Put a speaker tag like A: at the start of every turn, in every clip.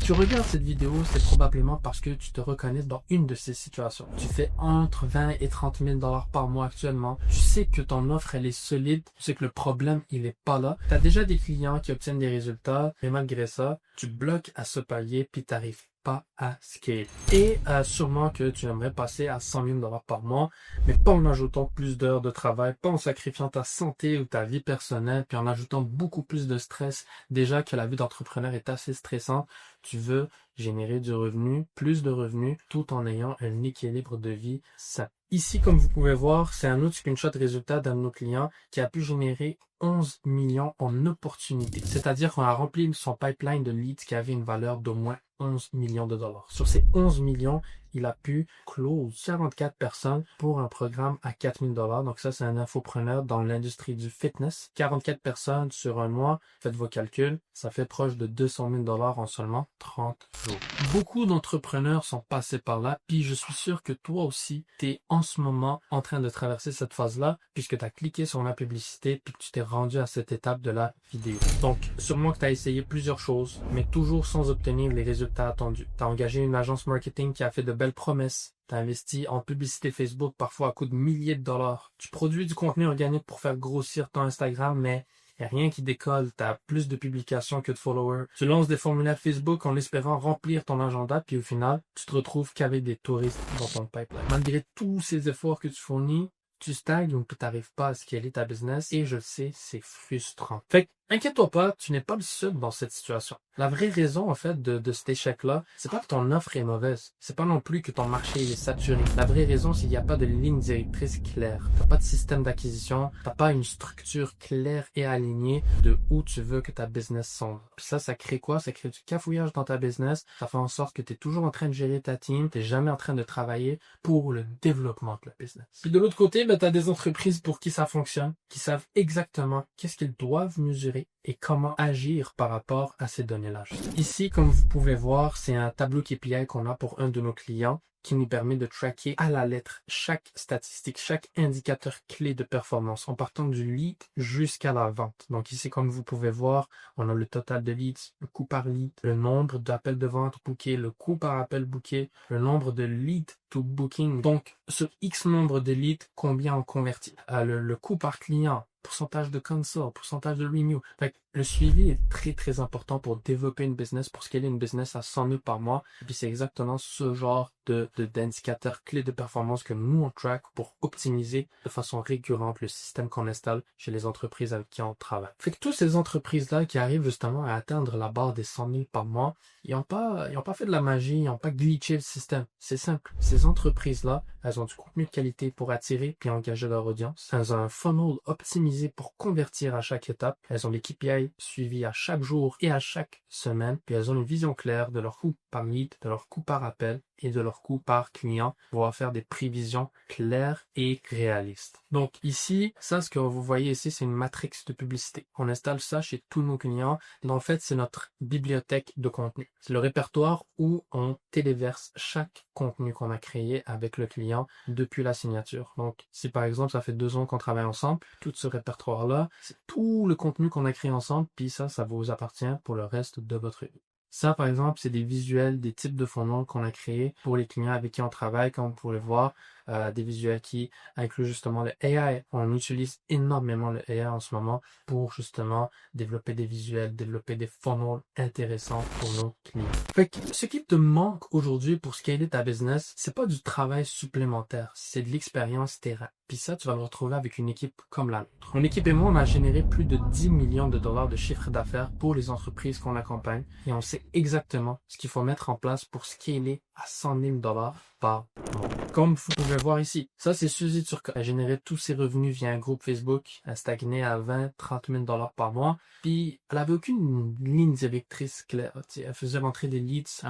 A: tu regardes cette vidéo, c'est probablement parce que tu te reconnais dans une de ces situations. Tu fais entre 20 et 30 000 dollars par mois actuellement. Tu sais que ton offre, elle est solide. Tu sais que le problème, il est pas là. Tu as déjà des clients qui obtiennent des résultats, mais malgré ça, tu bloques à ce palier puis t'arrives pas à scale. Et sûrement que tu aimerais passer à 100 000 dollars par mois, mais pas en ajoutant plus d'heures de travail, pas en sacrifiant ta santé ou ta vie personnelle, puis en ajoutant beaucoup plus de stress. Déjà que la vie d'entrepreneur est assez stressante, tu veux générer du revenu, plus de revenus, tout en ayant un équilibre de vie sain. Ici, comme vous pouvez voir, c'est un autre screenshot résultat d'un de nos clients qui a pu générer 11 millions en opportunités. C'est-à-dire qu'on a rempli son pipeline de leads qui avait une valeur d'au moins 11 millions de dollars. Sur ces 11 millions, il a pu close 44 personnes pour un programme à 4 000 dollars. Donc ça, c'est un infopreneur dans l'industrie du fitness. 44 personnes sur un mois, faites vos calculs, ça fait proche de 200 000 dollars en seulement 30 jours. Beaucoup d'entrepreneurs sont passés par là, puis je suis sûr que toi aussi, tu es en ce moment en train de traverser cette phase-là, puisque tu as cliqué sur ma publicité, puis que tu t'es rendu à cette étape de la vidéo. Donc, sûrement que tu as essayé plusieurs choses, mais toujours sans obtenir les résultats attendus. Tu as engagé une agence marketing qui a fait de belles promesses. Tu as investi en publicité Facebook, parfois à coût de milliers de dollars. Tu produis du contenu organique pour faire grossir ton Instagram, mais il n'y a rien qui décolle. Tu as plus de publications que de followers. Tu lances des formulaires Facebook en espérant remplir ton agenda, puis au final, tu te retrouves qu'avec des touristes dans ton pipeline. Malgré tous ces efforts que tu fournis, tu stagnes ou tu n'arrives pas à scaler ta business et je le sais, c'est frustrant. Fait que, inquiète-toi pas, tu n'es pas le seul dans cette situation. La vraie raison, en fait, de cet échec-là, c'est pas que ton offre est mauvaise. C'est pas non plus que ton marché est saturé. La vraie raison, c'est qu'il n'y a pas de ligne directrice claire. T'as pas de système d'acquisition. T'as pas une structure claire et alignée de où tu veux que ta business s'en va. Puis ça crée quoi? Ça crée du cafouillage dans ta business. Ça fait en sorte que tu es toujours en train de gérer ta team. T'es jamais en train de travailler pour le développement de la business. Puis de l'autre côté, tu as des entreprises pour qui ça fonctionne, qui savent exactement qu'est-ce qu'ils doivent mesurer et comment agir par rapport à ces données-là. Ici, comme vous pouvez voir, c'est un tableau KPI qu'on a pour un de nos clients qui nous permet de tracker à la lettre chaque statistique, chaque indicateur clé de performance en partant du lead jusqu'à la vente. Donc ici, comme vous pouvez voir, on a le total de leads, le coût par lead, le nombre d'appels de vente bookés, le coût par appel booké, le nombre de leads to booking. Donc, sur X nombre de leads, combien on convertit? Le coût par client, pourcentage de cancel, pourcentage de renew. Fait que le suivi est très, très important pour développer une business, pour scaler une business à 100 000 par mois. Et puis, c'est exactement ce genre d'indicateurs clés de performance que nous, on track pour optimiser de façon récurrente le système qu'on installe chez les entreprises avec qui on travaille. Fait que toutes ces entreprises-là qui arrivent justement à atteindre la barre des 100 000 par mois, ils n'ont pas fait de la magie, ils n'ont pas glitché le système. C'est simple. Ces entreprises-là, elles ont du contenu de qualité pour attirer puis engager leur audience. Elles ont un funnel optimisé pour convertir à chaque étape. Elles ont des KPI suivis à chaque jour et à chaque semaine. Puis elles ont une vision claire de leur coût par lead, de leur coût par appel et de leur coût par client pour pouvoir faire des prévisions claires et réalistes. Donc ici, ça, ce que vous voyez ici, c'est une matrix de publicité. On installe ça chez tous nos clients. Et en fait, c'est notre bibliothèque de contenu. C'est le répertoire où on téléverse chaque contenu qu'on a créé avec le client depuis la signature. Donc, si par exemple, ça fait 2 ans qu'on travaille ensemble, tout ce répertoire-là, c'est tout le contenu qu'on a créé ensemble, puis ça vous appartient pour le reste de votre vie. Ça, par exemple, c'est des visuels, des types de funnels qu'on a créés pour les clients avec qui on travaille, comme vous pouvez le voir, des visuels qui incluent justement le AI. On utilise énormément le AI en ce moment pour justement développer des visuels, développer des funnels intéressants pour nos clients. Fait que ce qui te manque aujourd'hui pour scaler ta business, c'est pas du travail supplémentaire, c'est de l'expérience terrain. Puis ça, tu vas le retrouver avec une équipe comme la nôtre. Mon équipe et moi, on a généré plus de 10 millions de dollars de chiffre d'affaires pour les entreprises qu'on accompagne et on sait exactement ce qu'il faut mettre en place pour scaler à 100 000 dollars par mois. Comme vous pouvez voir ici, ça c'est Suzy Turcotte. Elle générait tous ses revenus via un groupe Facebook. Elle stagnait à 20-30 000 dollars par mois. Puis elle avait aucune ligne directrice claire. Elle faisait rentrer des leads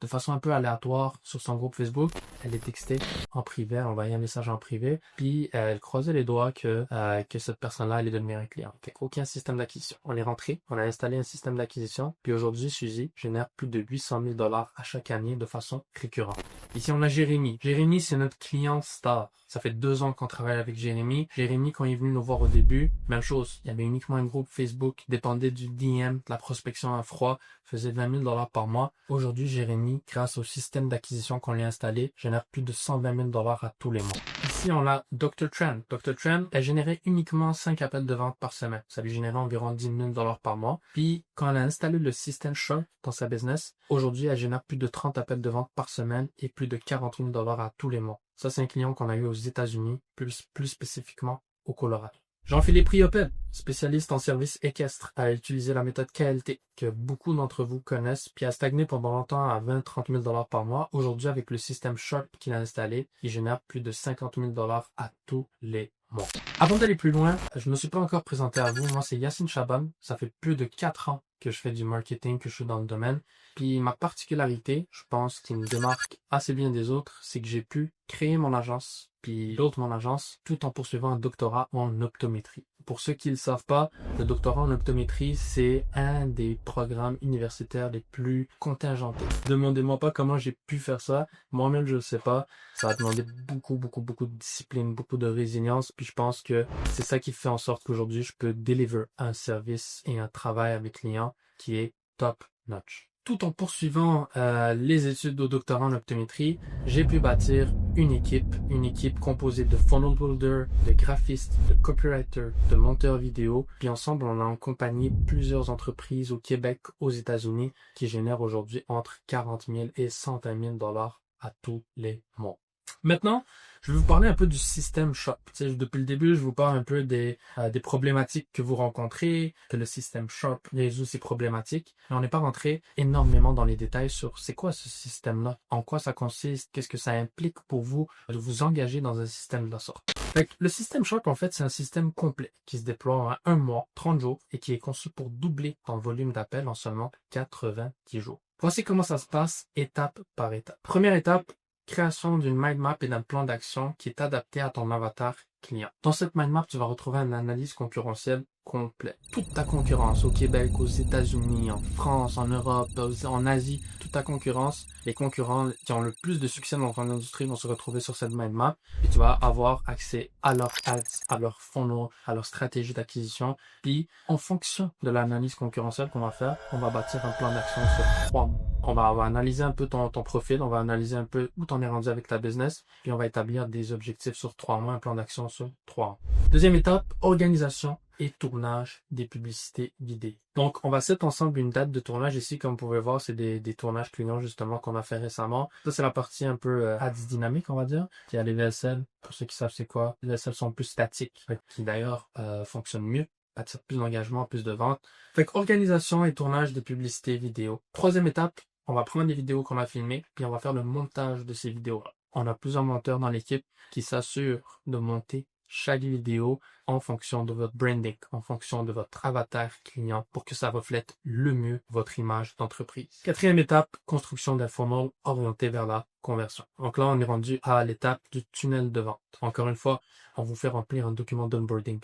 A: de façon un peu aléatoire sur son groupe Facebook. Elle les textait en privé, elle envoyait un message en privé. Puis elle croisait les doigts que cette personne-là allait devenir un client. Fait qu'aucun système d'acquisition. On est rentré, on a installé un système d'acquisition. Puis aujourd'hui, Suzy génère plus de 800 000 dollars à chaque année de façon récurrente. Ici, on a Jérémy. Jérémy, c'est notre client star. Ça fait 2 ans qu'on travaille avec Jérémy. Jérémy, quand il est venu nous voir au début, même chose. Il y avait uniquement un groupe Facebook, dépendait du DM, de la prospection à froid, faisait 20 000 $ par mois. Aujourd'hui, Jérémy, grâce au système d'acquisition qu'on lui a installé, génère plus de 120 000 $ à tous les mois. Ici, on a Dr. Trend. Dr. Trend, elle générait uniquement 5 appels de vente par semaine. Ça lui générait environ 10 000 $ par mois. Puis, quand elle a installé le système Sharp dans sa business, aujourd'hui, elle génère plus de 30 appels de vente par semaine et plus de 40 000 $ à tous les mois. Ça, c'est un client qu'on a eu aux États-Unis, plus spécifiquement au Colorado. Jean-Philippe Riopel, spécialiste en services équestres, a utilisé la méthode KLT, que beaucoup d'entre vous connaissent, puis a stagné pendant longtemps à 20-30 000 $ par mois. Aujourd'hui, avec le système Sharp qu'il a installé, il génère plus de 50 000 $ à tous les mois. Avant d'aller plus loin, je ne me suis pas encore présenté à vous. Moi, c'est Yassine Chaban. Ça fait plus de 4 ans que je fais du marketing, que je suis dans le domaine. Puis ma particularité, je pense, qui me démarque assez bien des autres, c'est que j'ai pu créer mon agence, puis l'autre mon agence, tout en poursuivant un doctorat en optométrie. Pour ceux qui ne le savent pas, le doctorat en optométrie, c'est un des programmes universitaires les plus contingentés. Demandez-moi pas comment j'ai pu faire ça. Moi-même, je ne sais pas. Ça a demandé beaucoup de discipline, beaucoup de résilience. Puis je pense que c'est ça qui fait en sorte qu'aujourd'hui, je peux deliver un service et un travail à mes clients qui est top notch. Tout en poursuivant les études au doctorat en optométrie, j'ai pu bâtir une équipe composée de funnel builder, de graphistes, de copywriters, de monteurs vidéo. Puis ensemble, on a accompagné plusieurs entreprises au Québec, aux États-Unis, qui génèrent aujourd'hui entre 40 000 et 120 000 $ à tous les mois. Maintenant, je vais vous parler un peu du système Sharp. Depuis le début, je vous parle un peu des problématiques que vous rencontrez, que le système Sharp résout ces problématiques. Mais on n'est pas rentré énormément dans les détails sur c'est quoi ce système-là, en quoi ça consiste, qu'est-ce que ça implique pour vous de vous engager dans un système de la sorte. Le système Sharp, en fait, c'est un système complet qui se déploie en 1 mois, 30 jours, et qui est conçu pour doubler ton volume d'appels en seulement 90 jours. Voici comment ça se passe étape par étape. Première étape, création d'une mind map et d'un plan d'action qui est adapté à ton avatar client. Dans cette mind map, tu vas retrouver une analyse concurrentielle complète. Toute ta concurrence au Québec, aux États-Unis, en France, en Europe, en Asie, toute ta concurrence, les concurrents qui ont le plus de succès dans ton industrie vont se retrouver sur cette mind map et tu vas avoir accès à leurs ads, à leurs funnels, à leur stratégie d'acquisition. Puis, en fonction de l'analyse concurrentielle qu'on va faire, on va bâtir un plan d'action sur 3 mois. On va analyser un peu ton profil, on va analyser un peu où t'en es rendu avec ta business, puis on va établir des objectifs sur 3 mois, un plan d'action sur 3 mois. Deuxième étape, organisation et tournage des publicités vidéo. Donc, on va mettre ensemble une date de tournage ici. Comme vous pouvez voir, c'est des tournages clients justement qu'on a fait récemment. Ça, c'est la partie un peu ads dynamique, on va dire. Il y a les VSL. Pour ceux qui savent c'est quoi, les VSL sont plus statiques, qui d'ailleurs fonctionnent mieux. Attire plus d'engagement, plus de ventes. Organisation et tournage de publicités vidéo. Troisième étape, on va prendre les vidéos qu'on a filmées, puis on va faire le montage de ces vidéos-là. On a plusieurs monteurs dans l'équipe qui s'assurent de monter chaque vidéo en fonction de votre branding, en fonction de votre avatar client pour que ça reflète le mieux votre image d'entreprise. Quatrième étape, construction d'un funnel orienté vers la conversion. Donc là, on est rendu à l'étape du tunnel de vente. Encore une fois, on vous fait remplir un document d'onboarding,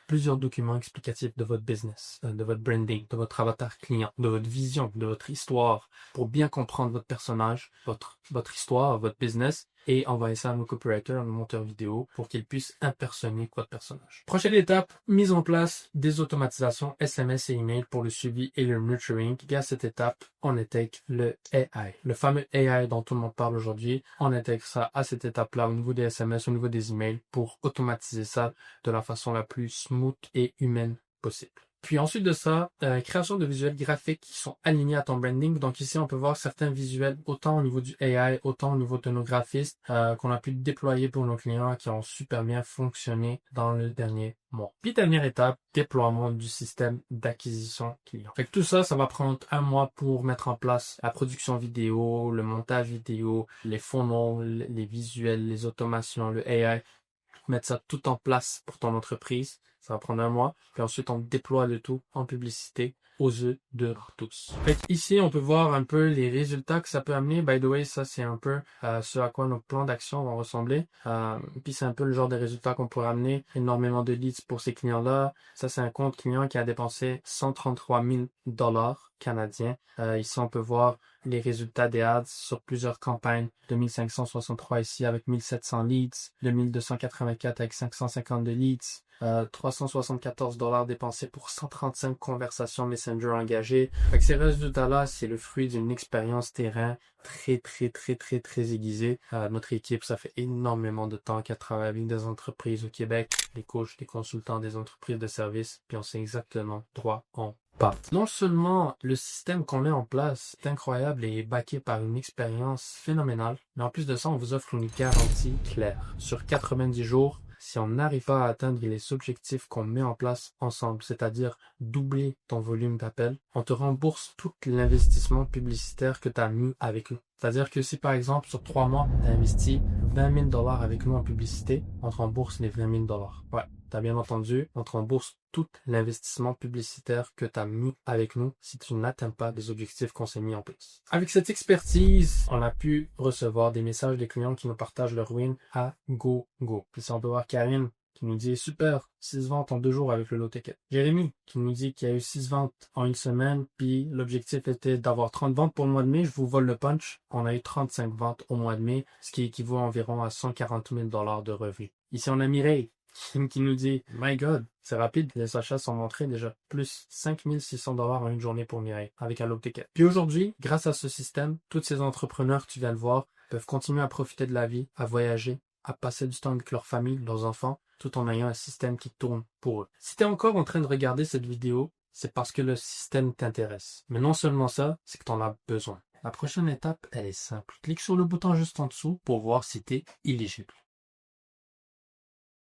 A: plusieurs documents explicatifs de votre business, de votre branding, de votre avatar client, de votre vision, de votre histoire, pour bien comprendre votre personnage, votre histoire, votre business, et envoyer ça à nos copywriters, à nos monteurs vidéo, pour qu'ils puissent impersoner votre personnage. Prochaine étape, mise en place des automatisations SMS et email pour le suivi et le nurturing. Et à cette étape, on intègre le AI. Le fameux AI dont tout le monde parle aujourd'hui, on intègre ça à cette étape-là au niveau des SMS, au niveau des emails, pour automatiser ça de la façon la plus smooth et humaine possible. Puis ensuite de ça, création de visuels graphiques qui sont alignés à ton branding. Donc ici, on peut voir certains visuels, autant au niveau du AI, autant au niveau de nos graphistes, qu'on a pu déployer pour nos clients qui ont super bien fonctionné dans le dernier mois. Puis dernière étape, déploiement du système d'acquisition client. Fait que tout ça, ça va prendre 1 mois pour mettre en place la production vidéo, le montage vidéo, les funnels, les visuels, les automations, le AI. Mettre ça tout en place pour ton entreprise. Ça va prendre 1 mois. Puis ensuite, on déploie le tout en publicité aux yeux de tous. Fait ici, on peut voir un peu les résultats que ça peut amener. By the way, ça c'est un peu ce à quoi nos plans d'action vont ressembler. Puis c'est un peu le genre de résultats qu'on pourrait amener. Énormément de leads pour ces clients-là. Ça c'est un compte client qui a dépensé 133 000 $ canadiens. Ici, on peut voir les résultats des ads sur plusieurs campagnes. 2563 ici avec 1700 leads, 2284 avec 552 leads, 374 $ dépensés pour 135 conversations Messenger engagées. Fait que ces résultats-là, c'est le fruit d'une expérience terrain très aiguisée. Notre équipe, ça fait énormément de temps qu'elle travaille avec des entreprises au Québec, des coachs, des consultants, des entreprises de services, puis on sait exactement droit en pas. Non seulement le système qu'on met en place est incroyable et est backé par une expérience phénoménale, mais en plus de ça, on vous offre une garantie claire. Sur 90 jours, si on n'arrive pas à atteindre les objectifs qu'on met en place ensemble, c'est-à-dire doubler ton volume d'appels, on te rembourse tout l'investissement publicitaire que tu as mis avec nous. C'est-à-dire que si par exemple sur 3 mois, tu as investi 20 000 $ avec nous en publicité, on te rembourse les 20 000 $. Ouais, tu as bien entendu, on te rembourse tout l'investissement publicitaire que tu as mis avec nous si tu n'atteins pas les objectifs qu'on s'est mis en place. Avec cette expertise, on a pu recevoir des messages des clients qui nous partagent leur win à go. Puis on peut voir Karine qui nous dit super, 6 ventes en 2 jours avec le low ticket. Jérémy qui nous dit qu'il y a eu 6 ventes en une semaine, puis l'objectif était d'avoir 30 ventes pour le mois de mai. Je vous vole le punch. On a eu 35 ventes au mois de mai, ce qui équivaut environ à 140 000 $ de revenus. Ici, on a Mireille qui nous dit « My God, c'est rapide, les achats sont montrés déjà. Plus 5 600 $ en une journée pour Mireille avec un low ticket. » Puis aujourd'hui, grâce à ce système, tous ces entrepreneurs que tu viens de voir peuvent continuer à profiter de la vie, à voyager, à passer du temps avec leur famille, leurs enfants, tout en ayant un système qui tourne pour eux. Si tu es encore en train de regarder cette vidéo, c'est parce que le système t'intéresse. Mais non seulement ça, c'est que tu en as besoin. La prochaine étape, elle est simple. Clique sur le bouton juste en dessous pour voir si tu es éligible.